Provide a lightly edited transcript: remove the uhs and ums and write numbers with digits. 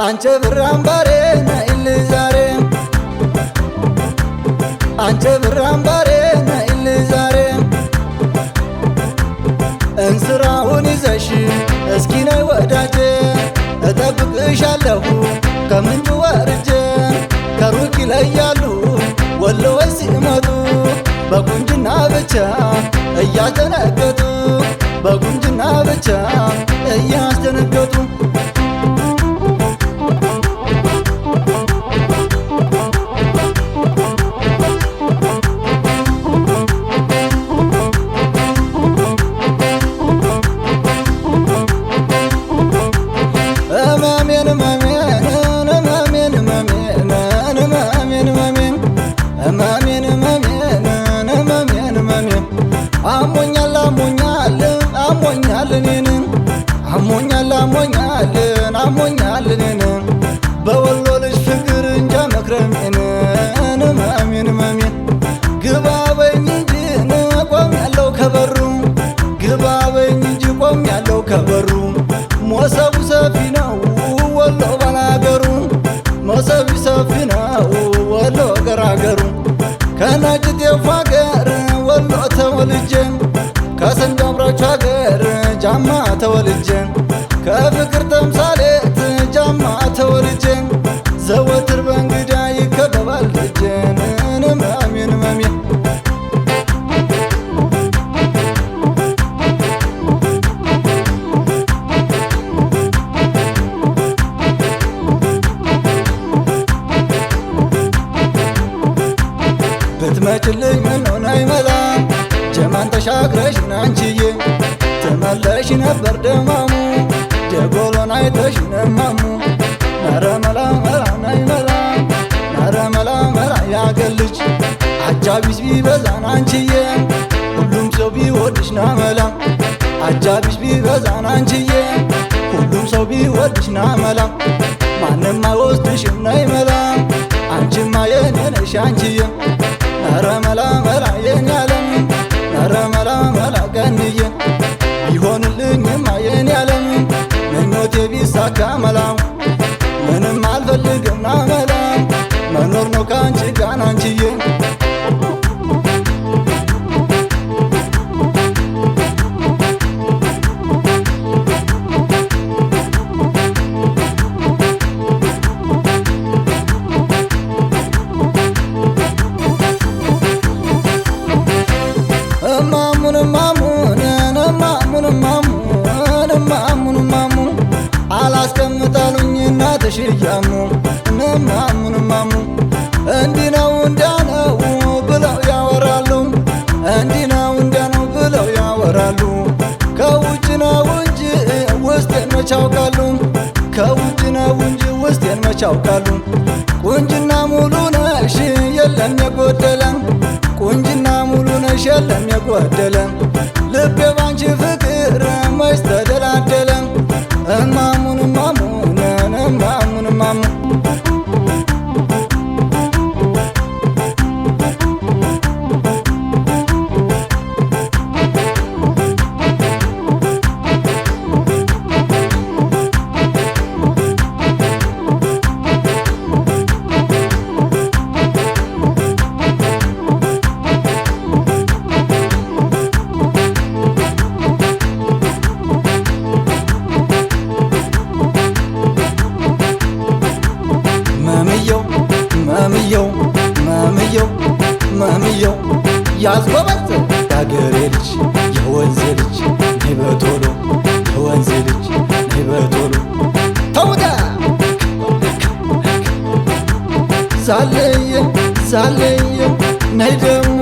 አንቺ ብር አምባሬ ነይልኝ ዛሬ አንቺ ብር አምባሬ ነይልኝ ዛሬ እንስራውን ይዘሽ እስኪ ነይ ወዳጄ እጠብቅሻለሁ ከምንጩ ወርጄ ከሩቅ ይለያሉ ወሎዎች ሲመጡ በቁንጅና ብቻ እያስደነገጡ በቁንጅና ብቻ እያስደነገጡ አሞኛል አሞኛል አሞኛል እኔን አሞኛል አሞኛል አሞኛል እኔን በወሎ ልጅ ፍቅር እንጃ መክረሜን ማሜን ማሜን ግባ በኝ እንጂ ቆም ያለው ከበሩ ግባ በኝ እንጂ ቆም ያለው ከበሩ ሞሰቡ ሰፊ ነው ወሎ ባላገሩ ሞሰቡ ሰፊ ነው ወሎ ገራገሩ ከነጭ ጤፍ አገር ወሎ ተወልጄ ከሰንጋ አምራቹ አገር ጃማ ተወልጄ ከፍቅር ተምሳሌት ጃማ ተወልጄ ዘወትር በእንግዳ ይከበባል ደጄን ማሜን ማሜን ብትመጭልኝ ምን ሆነ አይመላ ጀማን ተሻግረሽ ናንቺዬ ትመለሽ ነበር ደማሙ ደጎሎን አይተሽ ነማሙ ነረ መላ መላ ናይመላ ነረ መላ መላ ያገልጅ አጃቢስ ቢበዛ ናንቺዬ ሁሉም ሰው ቢወድሽ ናመላ አጃቢስ ቢበዛ ናንቺዬ ሁሉም ሰው ቢወድሽ ናመላ ማንም አይወስድሽም ናይመላ አንቺማ የኔ ነሽ አንቺዬ ነረ መላ መላ የኔ ዓለም ነረ መላ መላ ቀንዬ ቢሆንልኝማ የኔ ዓለም ምኞቴ ቢሳካ መላው ምንም አልፈልግም ናመላ መኖር ነው ካንቺ ጋር አንቺዬ አላስቀምጣሉኝ እናትሽ እያሙ ማሙ እንዲህ ነው እንዲያ ነው ብለው ያወራሉ እንዲህ ነው እንዲያ ነው ብለው ያወራሉ ከውጭ ነው እንጂ ውስጤን መች ያውቃሉ ከውጭ ነው እንጂ ውስጤን መች ያውቃሉ ቁንጅና ሙሉ ነሽ የለም የጎደለ ቁንጅና ሙሉ ነሽ የለም የጎደለ ልቤ ባንቺ ፍቅር መች ተደላደለ እማሙን እማሙን እማሙን እማሙ ማምየው ያዝጎበዝ ያገሬ ልጅ የወንዝ ልጅ ነይ በቶሎ የወንዝ ልጅ ነይ በቶሎ ተውዳ ዛለየ ዛለየ ነይ ደሞ